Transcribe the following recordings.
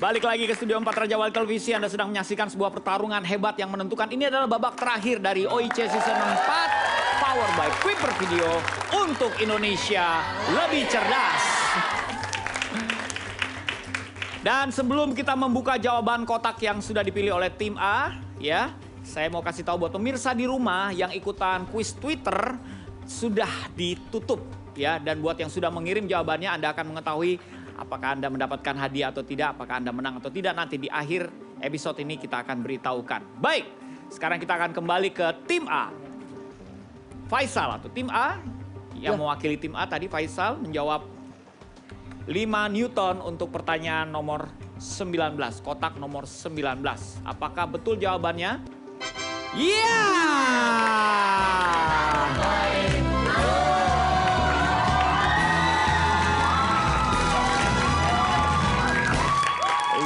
Balik lagi ke Studio 4 Raja Wali Televisi. Anda sedang menyaksikan sebuah pertarungan hebat yang menentukan. Ini adalah babak terakhir dari OIC Season 4. Powered by Kuiper Video untuk Indonesia lebih cerdas. Dan sebelum kita membuka jawaban kotak yang sudah dipilih oleh tim A, ya, saya mau kasih tahu buat pemirsa di rumah yang ikutan kuis Twitter sudah ditutup, ya. Dan buat yang sudah mengirim jawabannya, Anda akan mengetahui apakah Anda mendapatkan hadiah atau tidak, apakah Anda menang atau tidak. Nanti di akhir episode ini kita akan beritahukan. Baik, sekarang kita akan kembali ke tim A. Faisal atau tim A yang mewakili tim A tadi, Faisal menjawab 5 Newton untuk pertanyaan nomor 19, kotak nomor 19. Apakah betul jawabannya? Iya!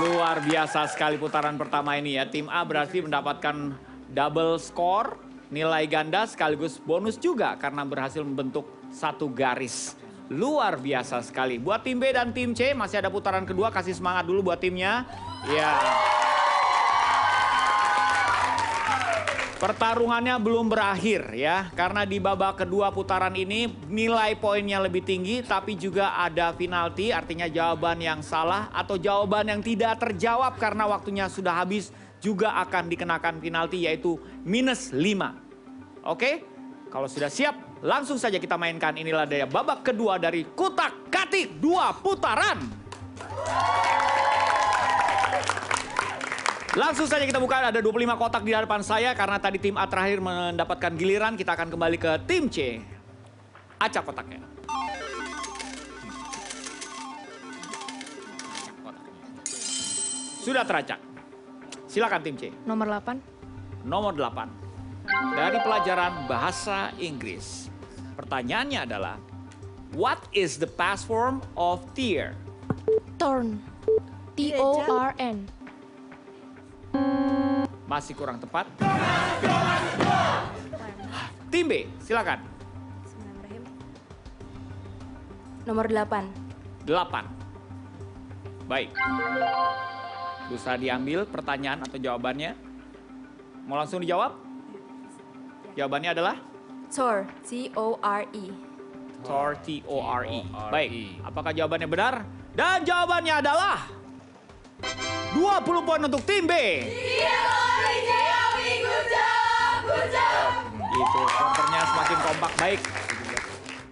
Luar biasa sekali putaran pertama ini ya. Tim A berarti mendapatkan double score, nilai ganda sekaligus bonus juga karena berhasil membentuk satu garis. Luar biasa sekali. Buat tim B dan tim C masih ada putaran kedua. Kasih semangat dulu buat timnya. Ya. Pertarungannya belum berakhir ya. Karena di babak kedua putaran ini nilai poinnya lebih tinggi. Tapi juga ada penalti, artinya jawaban yang salah atau jawaban yang tidak terjawab karena waktunya sudah habis juga akan dikenakan penalti, yaitu -5. Oke? Kalau sudah siap, langsung saja kita mainkan. Inilah daya babak kedua dari Kutak Katik 2 putaran. Langsung saja kita buka, ada 25 kotak di hadapan saya. Karena tadi tim A terakhir mendapatkan giliran, kita akan kembali ke tim C. Acak kotaknya. Sudah teracak. Silakan tim C. Nomor 8. Nomor 8. Dari pelajaran bahasa Inggris. Pertanyaannya adalah, what is the past form of tear? Torn. T-O-R-N. Masih kurang tepat. Tim B, silakan. Nomor 8. 8. Baik. Bisa diambil pertanyaan atau jawabannya. Mau langsung dijawab? Jawabannya adalah? Tor. T-O-R-E. Tor, T-O-R-E. Baik, apakah jawabannya benar? Dan jawabannya adalah 20 poin untuk tim B. Itu, counternya semakin kompak. Baik.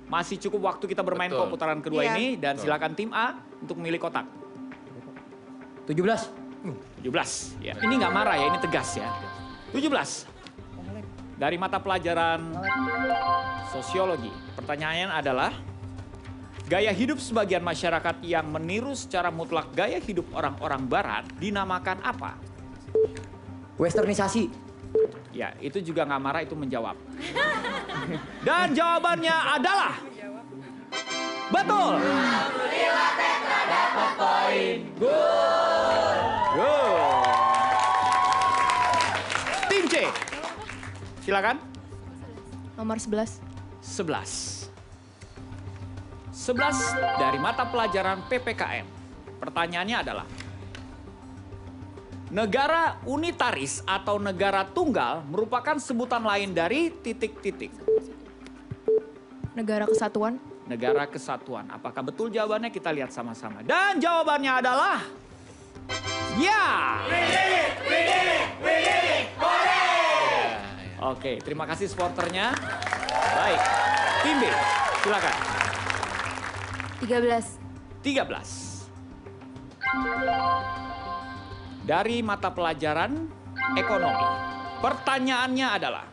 Masih cukup waktu kita bermain kok putaran kedua ini. Dan silakan tim A untuk memilih kotak. 17. 17. Ya. Ini nggak marah ya, ini tegas ya. 17. Dari mata pelajaran sosiologi. Pertanyaannya adalah, gaya hidup sebagian masyarakat yang meniru secara mutlak gaya hidup orang-orang barat dinamakan apa? Westernisasi. Ya, itu juga nggak marah, itu menjawab. Dan jawabannya adalah betul. Dapat poin. Good. Tim C. Silakan. Nomor 11. 11. 11 dari mata pelajaran PPKN. Pertanyaannya adalah, negara unitaris atau negara tunggal merupakan sebutan lain dari titik-titik. Negara Kesatuan. Negara Kesatuan. Apakah betul jawabannya? Kita lihat sama-sama. Dan jawabannya adalah ya. Oke, terima kasih supporternya. Baik, tim B, silakan. 13. 13. Dari mata pelajaran ekonomi. Pertanyaannya adalah,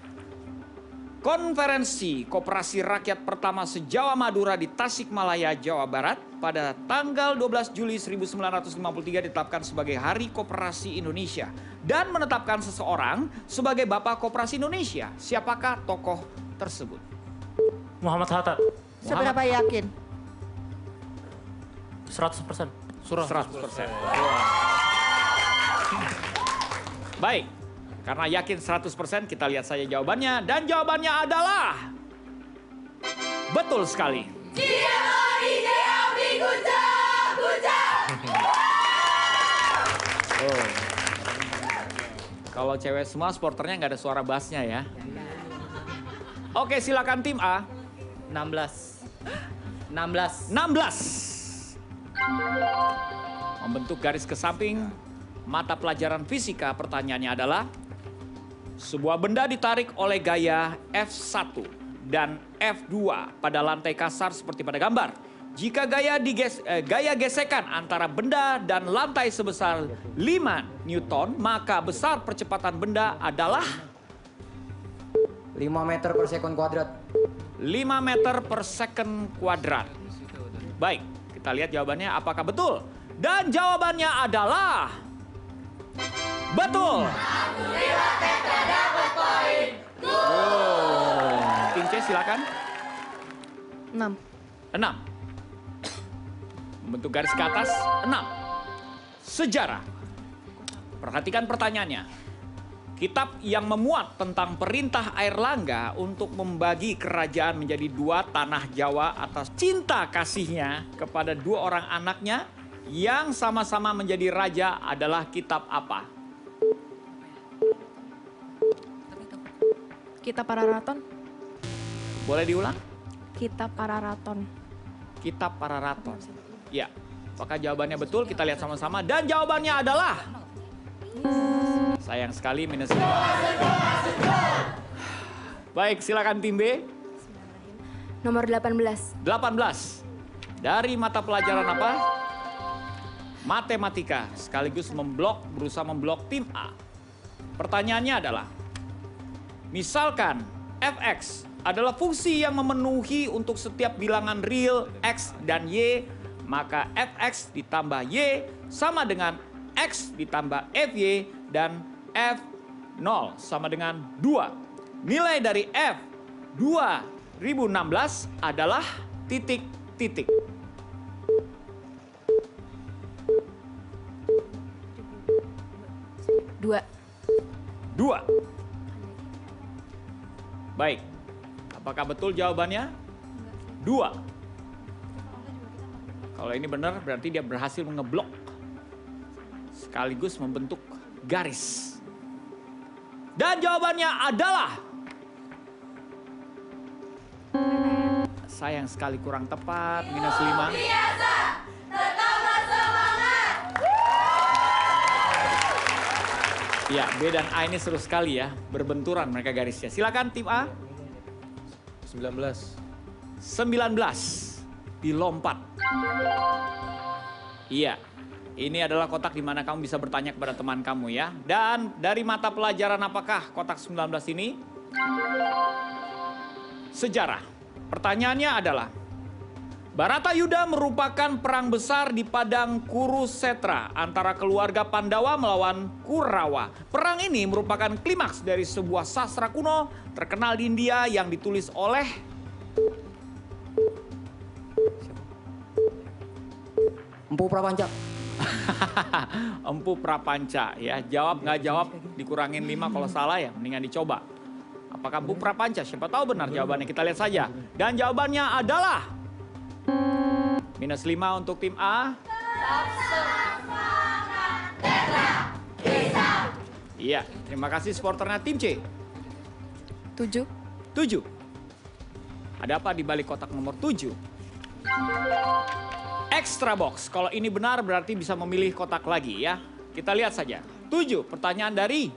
Konferensi Koperasi Rakyat pertama se-Jawa Madura di Tasikmalaya, Jawa Barat pada tanggal 12 Juli 1953 ditetapkan sebagai Hari Koperasi Indonesia dan menetapkan seseorang sebagai Bapak Koperasi Indonesia. Siapakah tokoh tersebut? Muhammad Hatta. Seberapa yakin? 100%. 100%. Baik, karena yakin 100% kita lihat saja jawabannya. Dan jawabannya adalah betul sekali. Oh. Kalau cewek semua sporternya nggak ada suara bassnya ya. Oke, silakan tim A. 16. 16. Membentuk garis ke samping mata pelajaran fisika. Pertanyaannya adalah, sebuah benda ditarik oleh gaya F1 dan F2 pada lantai kasar seperti pada gambar. Jika gaya gesekan antara benda dan lantai sebesar 5 Newton, maka besar percepatan benda adalah 5 meter per sekon kuadrat. 5 meter per second kuadrat. Baik, kita lihat jawabannya apakah betul. Dan jawabannya adalah betul. Tim C silakan. 6. 6. Membentuk garis ke atas, 6. Sejarah. Perhatikan pertanyaannya. Kitab yang memuat tentang perintah Airlangga untuk membagi kerajaan menjadi 2 tanah Jawa atas cinta kasihnya kepada 2 orang anaknya yang sama-sama menjadi raja adalah kitab apa? Kitab Pararaton. Boleh diulang? Kitab Pararaton. Kitab Pararaton. Ya, apakah jawabannya betul? Kita lihat sama-sama. Dan jawabannya adalah... Sayang sekali minus 5. Baik, silakan tim B. Nomor 18. 18. Dari mata pelajaran apa? Matematika. Sekaligus berusaha memblok tim A. Pertanyaannya adalah, misalkan fx adalah fungsi yang memenuhi untuk setiap bilangan real x dan y, maka fx ditambah y sama dengan x ditambah fy dan f0 sama dengan 2. Nilai dari f 2016 adalah titik-titik. Dua. 2. Baik. Apakah betul jawabannya? 2. Kalau ini benar berarti dia berhasil mengeblok sekaligus membentuk garis. Dan jawabannya adalah sayang sekali kurang tepat, minus 5. Ya, B dan A ini seru sekali ya, berbenturan mereka garisnya. Silakan tim A. 19. 19. Dilompat. Iya, ini adalah kotak di mana kamu bisa bertanya kepada teman kamu ya. Dan dari mata pelajaran apakah kotak 19 ini? Sejarah. Pertanyaannya adalah, Baratayuda merupakan perang besar di padang Kurusetra antara keluarga Pandawa melawan Kurawa. Perang ini merupakan klimaks dari sebuah sastra kuno terkenal di India yang ditulis oleh Empu Prapanca. Empu Prapanca ya. Jawab nggak jawab dikurangin 5 kalau salah ya, mendingan dicoba. Apakah Empu Prapanca? Siapa tahu benar jawabannya, kita lihat saja. Dan jawabannya adalah minus 5 untuk tim A. Iya, terima kasih supporternya tim C. 7. 7. Ada apa di balik kotak nomor 7? Extra box. Kalau ini benar berarti bisa memilih kotak lagi ya. Kita lihat saja. 7, pertanyaan dari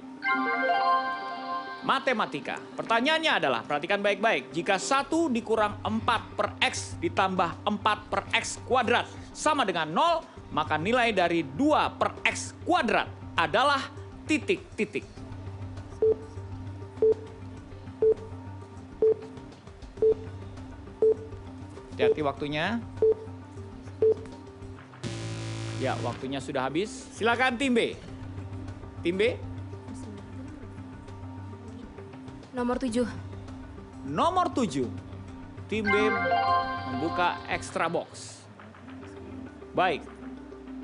matematika. Pertanyaannya adalah, perhatikan baik-baik. Jika 1 dikurang 4 per X ditambah 4 per X kuadrat sama dengan 0, maka nilai dari 2 per X kuadrat adalah titik-titik. Hati-hati waktunya. Ya, waktunya sudah habis. Silakan tim B. Tim B. Nomor 7. Nomor 7. Tim B membuka extra box. Baik.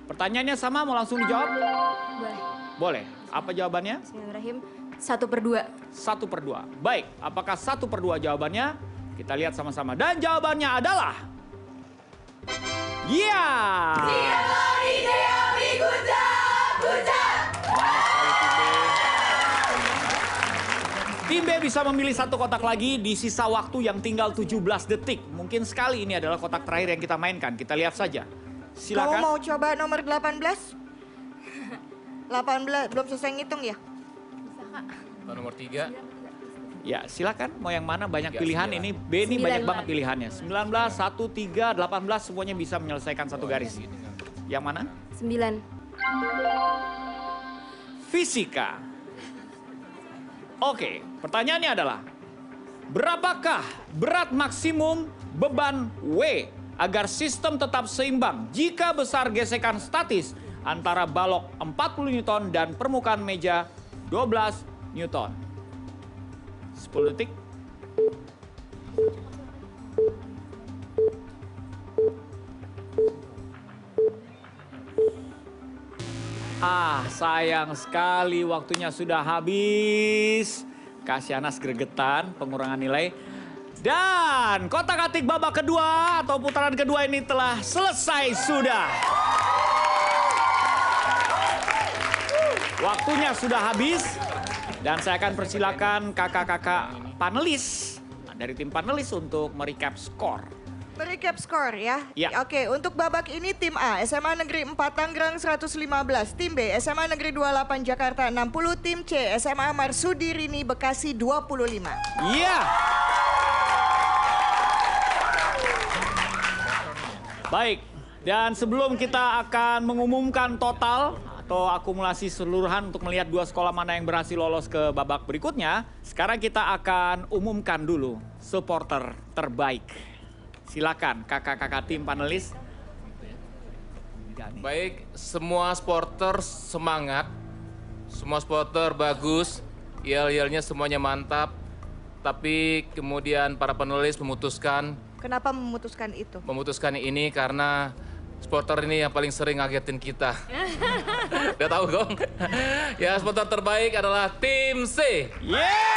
Pertanyaannya sama, mau langsung dijawab? Boleh. Boleh. Apa jawabannya? Bismillahirrahmanirrahim. 1/2. 1/2. Baik. Apakah 1/2 jawabannya? Kita lihat sama-sama. Dan jawabannya adalah... Ya! Dia lari, dia guja, guja. Tim B bisa memilih satu kotak lagi di sisa waktu yang tinggal 17 detik. Mungkin sekali ini adalah kotak terakhir yang kita mainkan. Kita lihat saja. Kamu Silakan. mau coba nomor 18? 18, belum selesai ngitung ya? Nomor 3. Ya, silakan. Mau yang mana? Banyak 3, pilihan. 9. Ini B ini banyak 9. banget pilihannya. 19, 1, 3, 18 semuanya bisa menyelesaikan satu garis. Yang mana? 9. Fisika. Oke, pertanyaannya adalah berapakah berat maksimum beban W agar sistem tetap seimbang jika besar gesekan statis antara balok 40 Newton dan permukaan meja 12 Newton? 10 detik. Sayang sekali waktunya sudah habis. Kasyanas gregetan, pengurangan nilai. Dan kotak-atik babak kedua atau putaran kedua ini telah selesai sudah. Waktunya sudah habis. Dan saya akan persilakan kakak-kakak panelis dari tim panelis untuk merecap skor. Merecap skor ya. Ya. Oke, untuk babak ini tim A SMA Negeri 4 Tangerang 115, tim B SMA Negeri 28 Jakarta 60, tim C SMA Marsudi Rini Bekasi 25. Iya. Baik, dan sebelum kita akan mengumumkan total atau akumulasi seluruhan untuk melihat dua sekolah mana yang berhasil lolos ke babak berikutnya, sekarang kita akan umumkan dulu supporter terbaik. Silakan kakak-kakak tim panelis. Baik, semua supporter semangat. Semua supporter bagus. Yel-yelnya semuanya mantap. Tapi kemudian para penulis memutuskan Kenapa memutuskan itu? ini karena supporter ini yang paling sering ngagetin kita. Udah tahu, Gong? Ya, supporter terbaik adalah tim C. Yeay!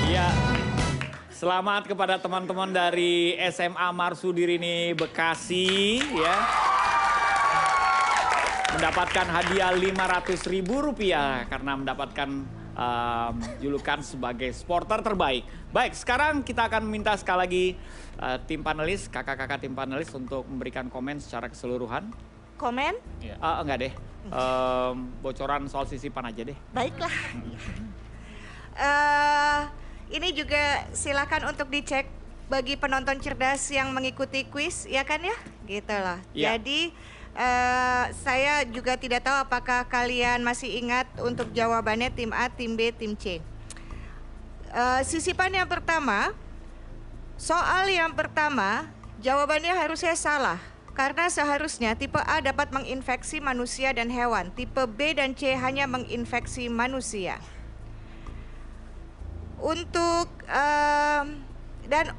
Ya, selamat kepada teman-teman dari SMA Marsudi Rini Bekasi ya. Mendapatkan hadiah Rp500.000 karena mendapatkan julukan sebagai supporter terbaik. Baik, sekarang kita akan meminta sekali lagi tim panelis, kakak-kakak tim panelis untuk memberikan komen secara keseluruhan. Komen? Enggak deh, bocoran soal sisipan aja deh. Baiklah. Ini juga silakan untuk dicek bagi penonton cerdas yang mengikuti kuis, ya kan ya? Gitu loh. Ya. Jadi saya juga tidak tahu apakah kalian masih ingat untuk jawabannya tim A, tim B, tim C. Sisipan yang pertama, soal yang pertama jawabannya harusnya salah. Karena seharusnya tipe A dapat menginfeksi manusia dan hewan. Tipe B dan C hanya menginfeksi manusia. Untuk dan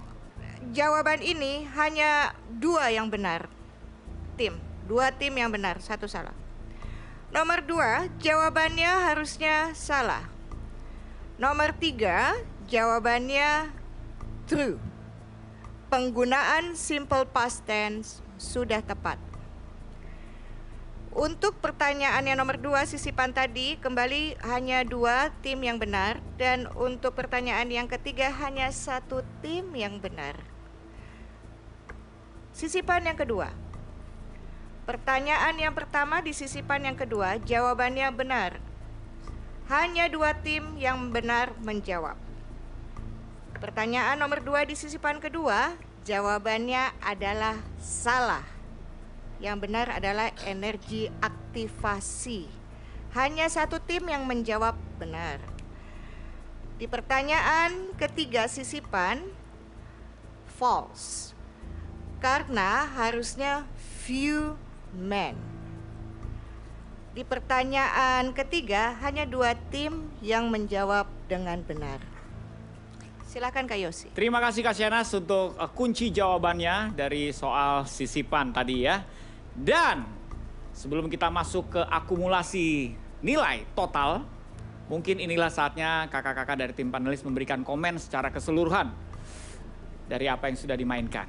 jawaban ini hanya 2 yang benar. Dua tim yang benar, 1 salah. Nomor 2, jawabannya harusnya salah. Nomor 3, jawabannya true. Penggunaan simple past tense sudah tepat. Untuk pertanyaan yang nomor 2 sisipan tadi kembali hanya 2 tim yang benar, dan untuk pertanyaan yang ketiga hanya 1 tim yang benar. Sisipan yang kedua. Pertanyaan yang pertama di sisipan yang kedua jawabannya benar. Hanya 2 tim yang benar menjawab. Pertanyaan nomor 2 di sisipan kedua jawabannya adalah salah. Yang benar adalah energi aktivasi. Hanya 1 tim yang menjawab benar. Di pertanyaan ketiga sisipan, false. Karena harusnya few men. Di pertanyaan ketiga, hanya 2 tim yang menjawab dengan benar. Silakan Kak Yosi. Terima kasih Kak Syanas untuk kunci jawabannya dari soal sisipan tadi ya. Dan sebelum kita masuk ke akumulasi nilai total, mungkin inilah saatnya kakak-kakak dari tim panelis memberikan komen secara keseluruhan dari apa yang sudah dimainkan.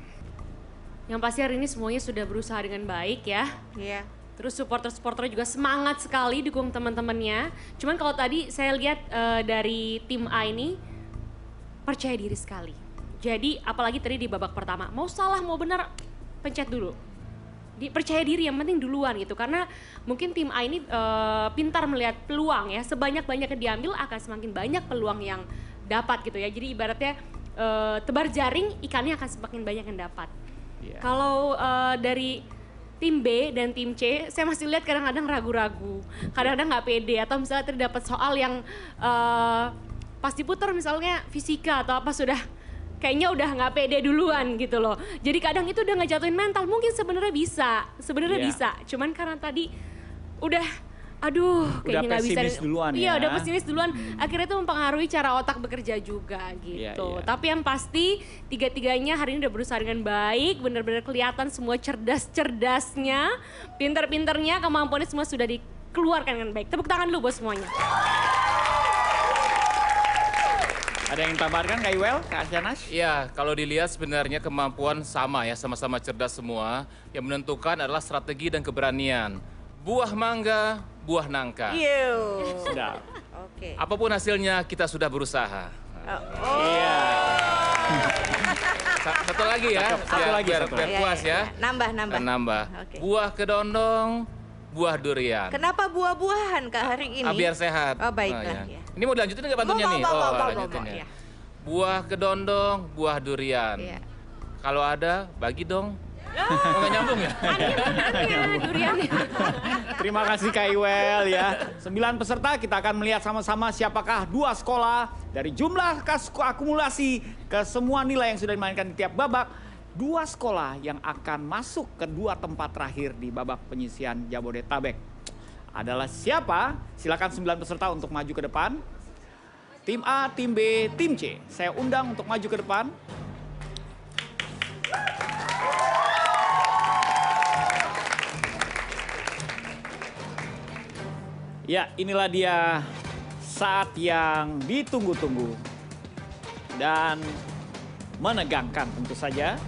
Yang pasti hari ini semuanya sudah berusaha dengan baik ya. Iya. Terus supporter-supporter juga semangat sekali dukung teman-temannya. Cuman kalau tadi saya lihat dari tim A ini percaya diri sekali. Jadi apalagi tadi di babak pertama, mau salah mau benar pencet dulu. Percaya diri yang penting duluan gitu. Karena mungkin tim A ini pintar melihat peluang ya. Sebanyak-banyaknya diambil akan semakin banyak peluang yang dapat gitu ya. Jadi ibaratnya tebar jaring ikannya akan semakin banyak yang dapat. Iya. Kalau dari tim B dan tim C, saya masih lihat kadang-kadang ragu-ragu, kadang-kadang nggak pede, atau misalnya terdapat soal yang pas diputar misalnya fisika atau apa sudah kayaknya udah nggak pede duluan gitu loh. Jadi kadang itu udah ngejatuhin mental, mungkin sebenarnya bisa, cuman karena tadi udah kayaknya nggak bisa. Pesimis duluan Iya, ya. udah pesimis duluan. Akhirnya itu mempengaruhi cara otak bekerja juga gitu. Iya. Tapi yang pasti tiga-tiganya hari ini udah berusaha dengan baik, benar-benar kelihatan semua cerdas-cerdasnya, pinter-pinternya, kemampuannya semua sudah dikeluarkan dengan baik. Tepuk tangan dulu buat semuanya. Ada yang tambahkan Kak Iwel, Kak Asyanas? Iya, kalau dilihat sebenarnya kemampuan sama ya, sama-sama cerdas semua. Yang menentukan adalah strategi dan keberanian. Buah mangga, buah nangka. Iya. Sudah. Oke. Apapun hasilnya kita sudah berusaha. Iya. Satu lagi ya, Satu lagi. biar Iya, puas iya, ya. iya. Nambah. Nambah. Oke. Buah kedondong, buah durian. Kenapa buah-buahan Kak hari ini? Biar sehat. Oh, baiklah, ya. ya. Ini mau dilanjutin nggak bantunya nih? Mau, lanjutin ya. ya. Buah kedondong, buah durian. Iya. Kalau ada, bagi dong. Oh, nggak nyambung ya? Duriannya. Terima kasih Kak Iwel ya. 9 peserta kita akan melihat sama-sama siapakah 2 sekolah dari jumlah akumulasi ke semua nilai yang sudah dimainkan di tiap babak. 2 sekolah yang akan masuk ke 2 tempat terakhir di babak penyisian Jabodetabek. Adalah siapa? Silakan 9 peserta untuk maju ke depan. Tim A, tim B, tim C. Saya undang untuk maju ke depan. Ya, inilah dia saat yang ditunggu-tunggu dan menegangkan tentu saja.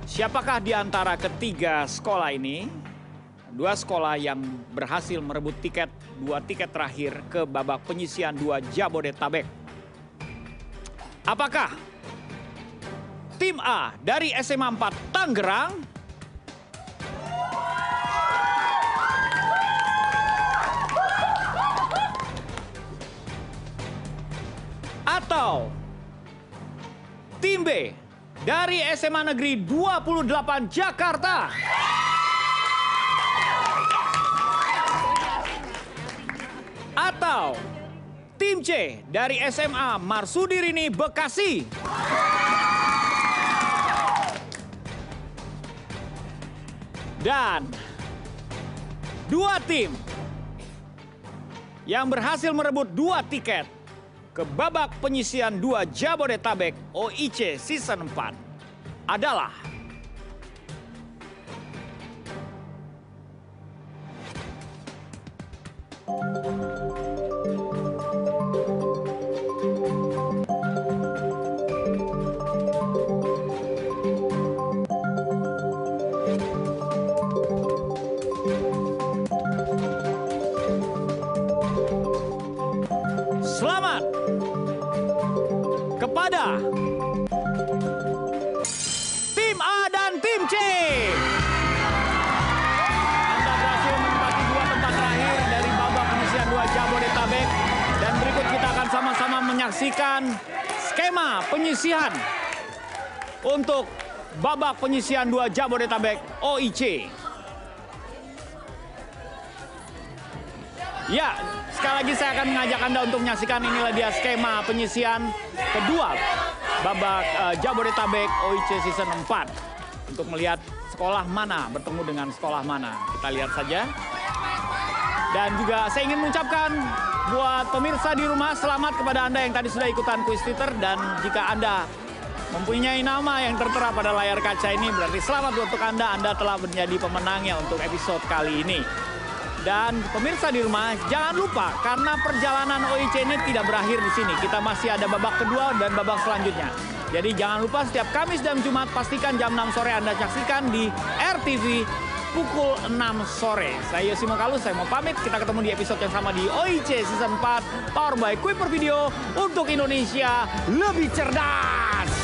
Siapakah di antara ketiga sekolah ini? 2 sekolah yang berhasil merebut 2 tiket terakhir ke babak penyisian 2 Jabodetabek. Apakah tim A dari SMA 4 Tangerang atau tim B dari SMA Negeri 28 Jakarta? Atau tim C dari SMA Marsudi Rini Bekasi? Dan 2 tim yang berhasil merebut 2 tiket ke babak penyisian 2 Jabodetabek OIC Season 4 adalah selamat kepada tim A dan tim C. Anda berhasil menempati 2 tempat terakhir dari babak penyisian 2 Jabodetabek. Dan berikut kita akan sama-sama menyaksikan skema penyisian untuk babak penyisian 2 Jabodetabek OIC. Ya, sekali lagi saya akan mengajak Anda untuk menyaksikan inilah dia skema penyisian kedua babak Jabodetabek OIC Season 4. Untuk melihat sekolah mana bertemu dengan sekolah mana. Kita lihat saja. Dan juga saya ingin mengucapkan buat pemirsa di rumah, selamat kepada Anda yang tadi sudah ikutan kuis Twitter. Dan jika Anda mempunyai nama yang tertera pada layar kaca ini, berarti selamat untuk Anda telah menjadi pemenangnya untuk episode kali ini. Dan pemirsa di rumah, jangan lupa karena perjalanan OIC ini tidak berakhir di sini. Kita masih ada babak kedua dan babak selanjutnya. Jadi jangan lupa setiap Kamis dan Jumat pastikan jam 6 sore Anda saksikan di RTV pukul 6 sore. Saya Yosi Mokalu, saya mau pamit. Kita ketemu di episode yang sama di OIC Season 4 Power by Kuiper Video untuk Indonesia lebih cerdas.